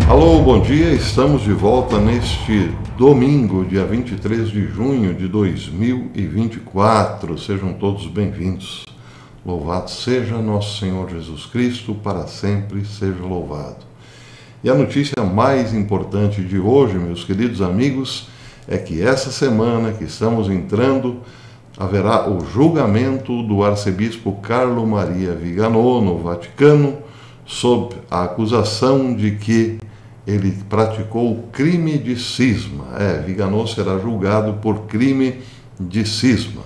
Alô, bom dia, estamos de volta neste domingo, dia 23 de junho de 2024. Sejam todos bem-vindos. Louvado seja nosso Senhor Jesus Cristo, para sempre seja louvado. E a notícia mais importante de hoje, meus queridos amigos, é que essa semana que estamos entrando, haverá o julgamento do arcebispo Carlo Maria Viganò no Vaticano, sob a acusação de que ele praticou o crime de cisma. Viganò será julgado por crime de cisma.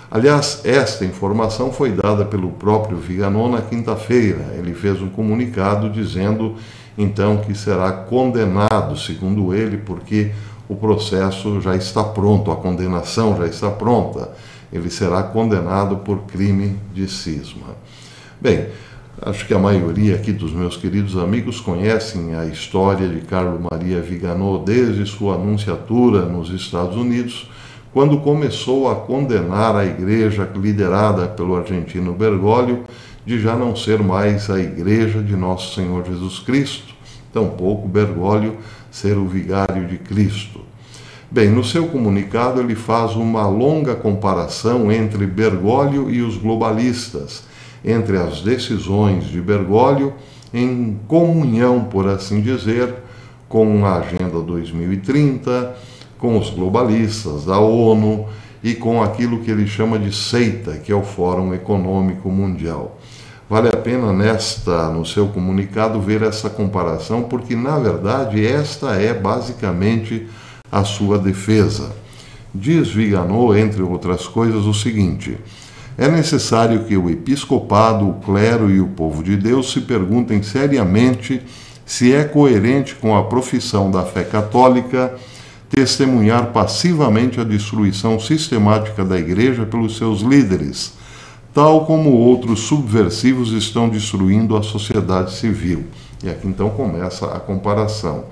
Aliás, esta informação foi dada pelo próprio Viganò na quinta-feira. Ele fez um comunicado dizendo, então, que será condenado, segundo ele, porque o processo já está pronto, a condenação já está pronta. Ele será condenado por crime de cisma. Bem, acho que a maioria aqui dos meus queridos amigos conhecem a história de Carlo Maria Viganò desde sua anunciatura nos Estados Unidos, quando começou a condenar a igreja liderada pelo argentino Bergoglio de já não ser mais a igreja de Nosso Senhor Jesus Cristo, tampouco Bergoglio ser o vigário de Cristo. Bem, no seu comunicado ele faz uma longa comparação entre Bergoglio e os globalistas, entre as decisões de Bergoglio em comunhão, por assim dizer, com a Agenda 2030, com os globalistas da ONU e com aquilo que ele chama de seita, que é o Fórum Econômico Mundial. Vale a pena no seu comunicado ver essa comparação, porque na verdade esta é basicamente a sua defesa. Diz Viganò, entre outras coisas, o seguinte: é necessário que o episcopado, o clero e o povo de Deus se perguntem seriamente se é coerente com a profissão da fé católica testemunhar passivamente a destruição sistemática da Igreja pelos seus líderes, tal como outros subversivos estão destruindo a sociedade civil. E aqui então começa a comparação.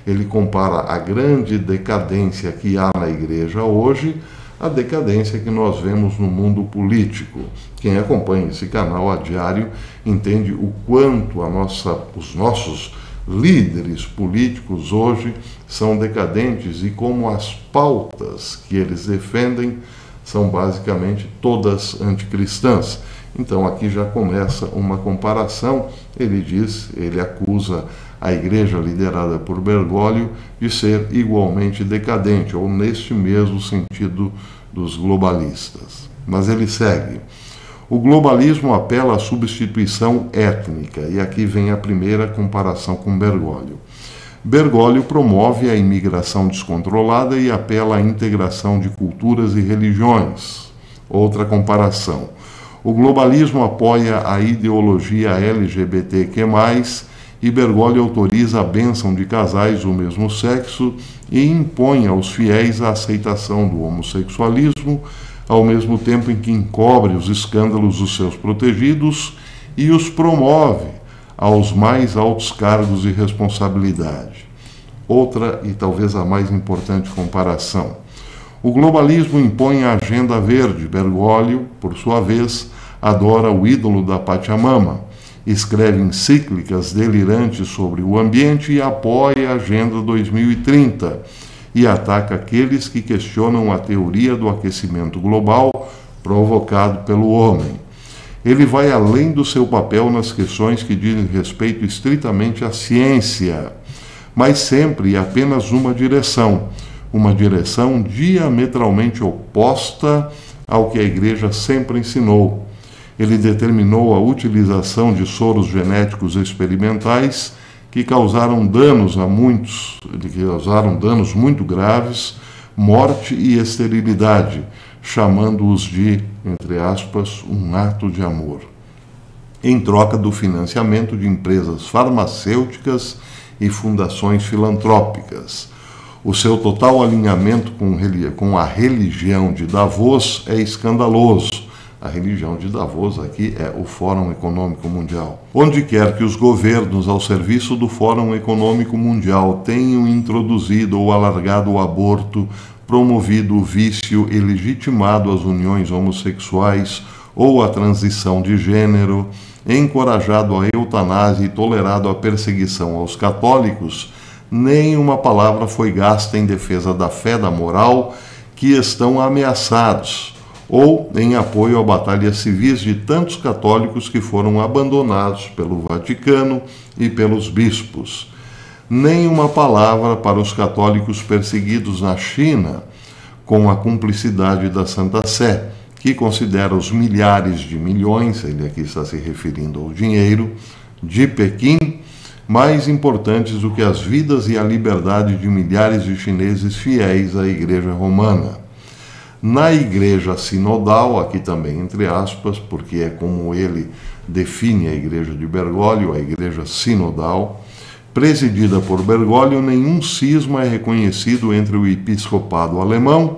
Ele compara a grande decadência que há na Igreja hoje a decadência que nós vemos no mundo político. Quem acompanha esse canal a diário entende o quanto os nossos líderes políticos hoje são decadentes e como as pautas que eles defendem são basicamente todas anticristãs. Então aqui já começa uma comparação. Ele acusa a igreja liderada por Bergoglio de ser igualmente decadente, ou neste mesmo sentido dos globalistas. Mas ele segue: o globalismo apela à substituição étnica, e aqui vem a primeira comparação com Bergoglio. Bergoglio promove a imigração descontrolada e apela à integração de culturas e religiões. Outra comparação: o globalismo apoia a ideologia LGBTQ+, e Bergoglio autoriza a bênção de casais do mesmo sexo e impõe aos fiéis a aceitação do homossexualismo, ao mesmo tempo em que encobre os escândalos dos seus protegidos e os promove aos mais altos cargos de responsabilidade. Outra, e talvez a mais importante comparação: o globalismo impõe a agenda verde. Bergoglio, por sua vez, adora o ídolo da Pachamama, escreve encíclicas delirantes sobre o ambiente e apoia a Agenda 2030 e ataca aqueles que questionam a teoria do aquecimento global provocado pelo homem. Ele vai além do seu papel nas questões que dizem respeito estritamente à ciência, mas sempre e apenas uma direção diametralmente oposta ao que a Igreja sempre ensinou. Ele determinou a utilização de soros genéticos experimentais que causaram danos muito graves, morte e esterilidade, chamando-os de, entre aspas, um ato de amor, em troca do financiamento de empresas farmacêuticas e fundações filantrópicas. O seu total alinhamento com a religião de Davos é escandaloso. A religião de Davos aqui é o Fórum Econômico Mundial. Onde quer que os governos ao serviço do Fórum Econômico Mundial tenham introduzido ou alargado o aborto, promovido o vício e legitimado as uniões homossexuais ou a transição de gênero, encorajado a eutanásia e tolerado a perseguição aos católicos, nenhuma palavra foi gasta em defesa da fé, da moral, que estão ameaçados, ou em apoio a batalhas civis de tantos católicos que foram abandonados pelo Vaticano e pelos bispos. Nenhuma palavra para os católicos perseguidos na China, com a cumplicidade da Santa Sé, que considera os milhares de milhões, ele aqui está se referindo ao dinheiro, de Pequim, mais importantes do que as vidas e a liberdade de milhares de chineses fiéis à Igreja Romana. Na Igreja Sinodal, aqui também entre aspas, porque é como ele define a Igreja de Bergoglio, a Igreja Sinodal, presidida por Bergoglio, nenhum cisma é reconhecido entre o episcopado alemão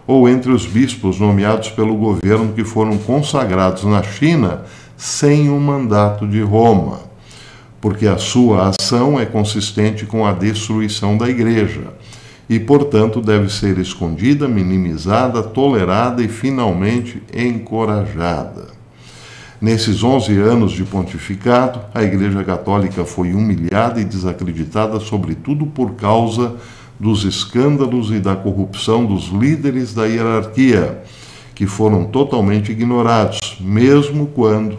ou entre os bispos nomeados pelo governo que foram consagrados na China sem o mandato de Roma, porque a sua ação é consistente com a destruição da Igreja e, portanto, deve ser escondida, minimizada, tolerada e, finalmente, encorajada. Nesses 11 anos de pontificado, a Igreja Católica foi humilhada e desacreditada, sobretudo por causa dos escândalos e da corrupção dos líderes da hierarquia, que foram totalmente ignorados, mesmo quando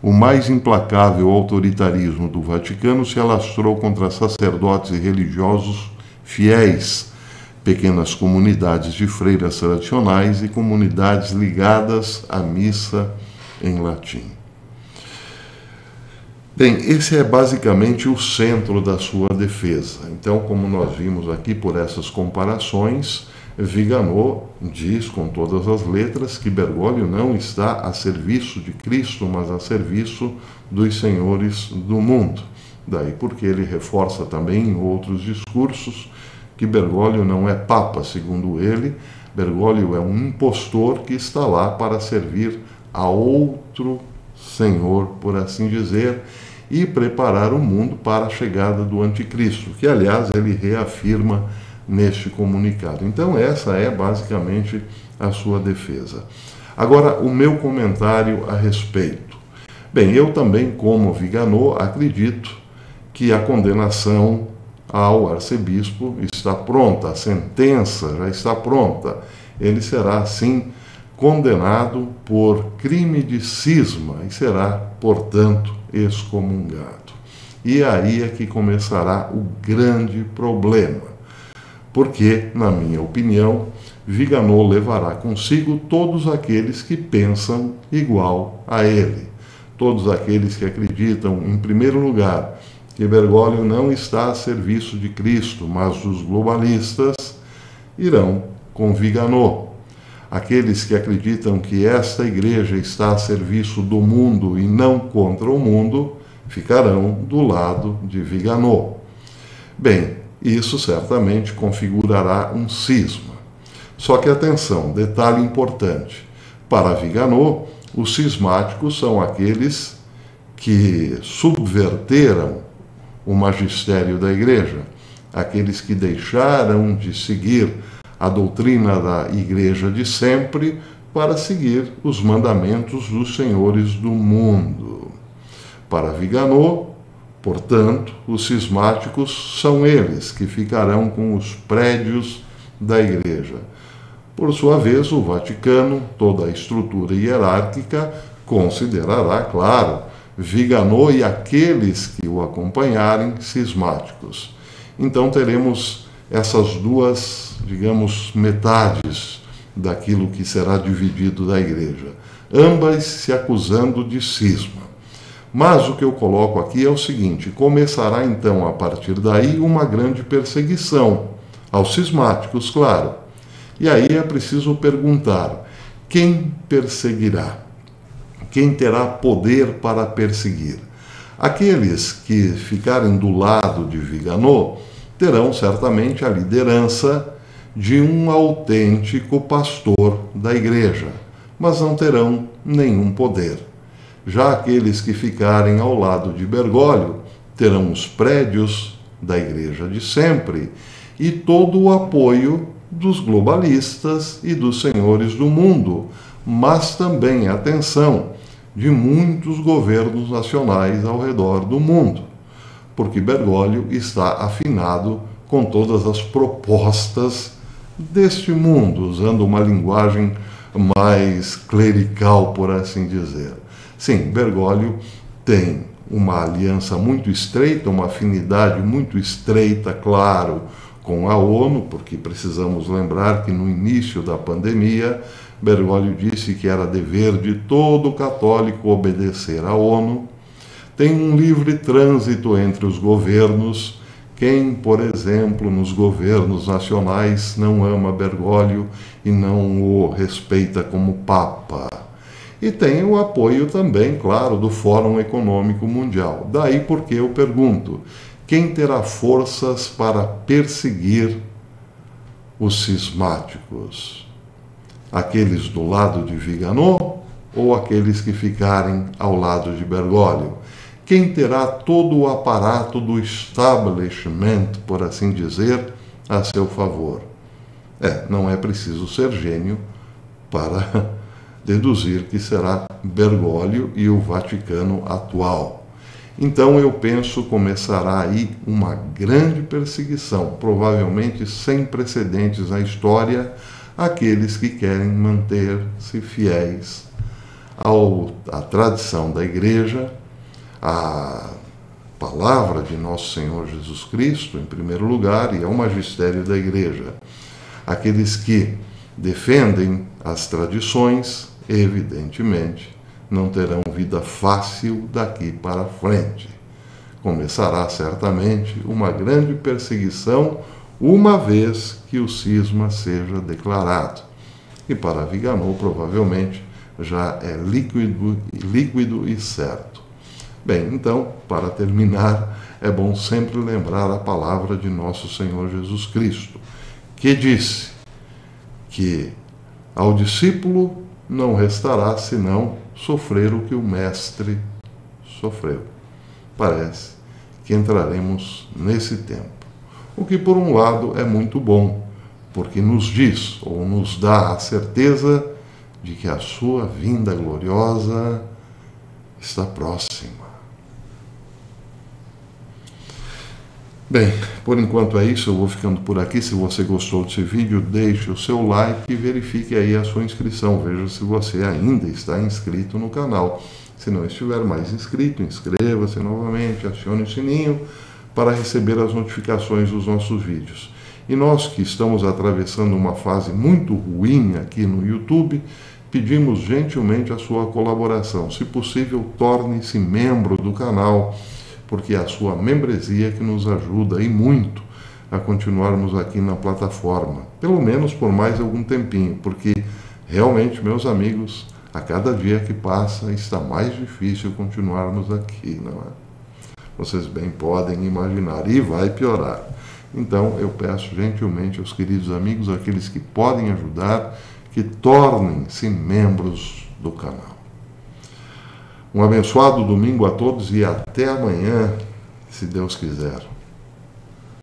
o mais implacável autoritarismo do Vaticano se alastrou contra sacerdotes e religiosos fiéis, pequenas comunidades de freiras tradicionais e comunidades ligadas à missa em latim. Bem, esse é basicamente o centro da sua defesa. Então, como nós vimos aqui por essas comparações, Viganò diz com todas as letras que Bergoglio não está a serviço de Cristo, mas a serviço dos senhores do mundo. Daí porque ele reforça também em outros discursos que Bergoglio não é papa, segundo ele. Bergoglio é um impostor que está lá para servir a outro senhor, por assim dizer, e preparar o mundo para a chegada do anticristo, que, aliás, ele reafirma neste comunicado. Então, essa é basicamente a sua defesa. Agora, o meu comentário a respeito. Bem, eu também, como Viganò, acredito que a condenação ao arcebispo está pronta, a sentença já está pronta. Ele será, assim, condenado por crime de cisma e será, portanto, excomungado. E aí é que começará o grande problema, porque, na minha opinião, Viganò levará consigo todos aqueles que pensam igual a ele, todos aqueles que acreditam, em primeiro lugar, que Bergoglio não está a serviço de Cristo, mas dos globalistas, irão com Viganò. Aqueles que acreditam que esta igreja está a serviço do mundo e não contra o mundo, ficarão do lado de Viganò. Bem, isso certamente configurará um cisma. Só que atenção, detalhe importante. Para Viganò, os cismáticos são aqueles que subverteram o magistério da igreja, aqueles que deixaram de seguir a doutrina da igreja de sempre para seguir os mandamentos dos senhores do mundo. Para Viganò, portanto, os cismáticos são eles que ficarão com os prédios da igreja. Por sua vez, o Vaticano, toda a estrutura hierárquica, considerará, claro, Viganò e aqueles que o acompanharem cismáticos. Então teremos essas duas, digamos, metades daquilo que será dividido da igreja, ambas se acusando de cisma. Mas o que eu coloco aqui é o seguinte: começará então a partir daí uma grande perseguição aos cismáticos, claro. E aí é preciso perguntar: quem perseguirá? Quem terá poder para perseguir? Aqueles que ficarem do lado de Viganò terão certamente a liderança de um autêntico pastor da igreja, mas não terão nenhum poder. Já aqueles que ficarem ao lado de Bergoglio terão os prédios da igreja de sempre e todo o apoio dos globalistas e dos senhores do mundo, mas também, atenção, de muitos governos nacionais ao redor do mundo, porque Bergoglio está afinado com todas as propostas deste mundo, usando uma linguagem mais clerical, por assim dizer. Sim, Bergoglio tem uma aliança muito estreita, uma afinidade muito estreita, claro, com a ONU, porque precisamos lembrar que no início da pandemia, Bergoglio disse que era dever de todo católico obedecer à ONU. Tem um livre trânsito entre os governos. Quem, por exemplo, nos governos nacionais não ama Bergoglio e não o respeita como Papa. E tem o apoio também, claro, do Fórum Econômico Mundial. Daí porque eu pergunto, quem terá forças para perseguir os cismáticos? Aqueles do lado de Viganò ou aqueles que ficarem ao lado de Bergoglio? Quem terá todo o aparato do establishment, por assim dizer, a seu favor? Não é preciso ser gênio para deduzir que será Bergoglio e o Vaticano atual. Então eu penso começará aí uma grande perseguição, provavelmente sem precedentes na história, àqueles que querem manter-se fiéis à tradição da Igreja, à palavra de Nosso Senhor Jesus Cristo, em primeiro lugar, e ao magistério da Igreja. Aqueles que defendem as tradições, evidentemente, não terão vida fácil daqui para frente. Começará certamente uma grande perseguição, uma vez que o cisma seja declarado. E para Viganò, provavelmente, já é líquido e certo. Bem, então, para terminar, é bom sempre lembrar a palavra de Nosso Senhor Jesus Cristo, que disse que ao discípulo não restará senão sofrer o que o Mestre sofreu. Parece que entraremos nesse tempo. O que, por um lado, é muito bom, porque nos diz, ou nos dá a certeza de que a sua vinda gloriosa está próxima. Bem, por enquanto é isso, eu vou ficando por aqui. Se você gostou desse vídeo, deixe o seu like e verifique aí a sua inscrição. Veja se você ainda está inscrito no canal. Se não estiver mais inscrito, inscreva-se novamente, acione o sininho para receber as notificações dos nossos vídeos. E nós que estamos atravessando uma fase muito ruim aqui no YouTube, pedimos gentilmente a sua colaboração. Se possível, torne-se membro do canal, porque é a sua membresia que nos ajuda e muito a continuarmos aqui na plataforma, pelo menos por mais algum tempinho, porque realmente, meus amigos, a cada dia que passa está mais difícil continuarmos aqui, não é? Vocês bem podem imaginar, e vai piorar. Então eu peço gentilmente aos queridos amigos, aqueles que podem ajudar, que tornem-se membros do canal. Um abençoado domingo a todos e até amanhã, se Deus quiser.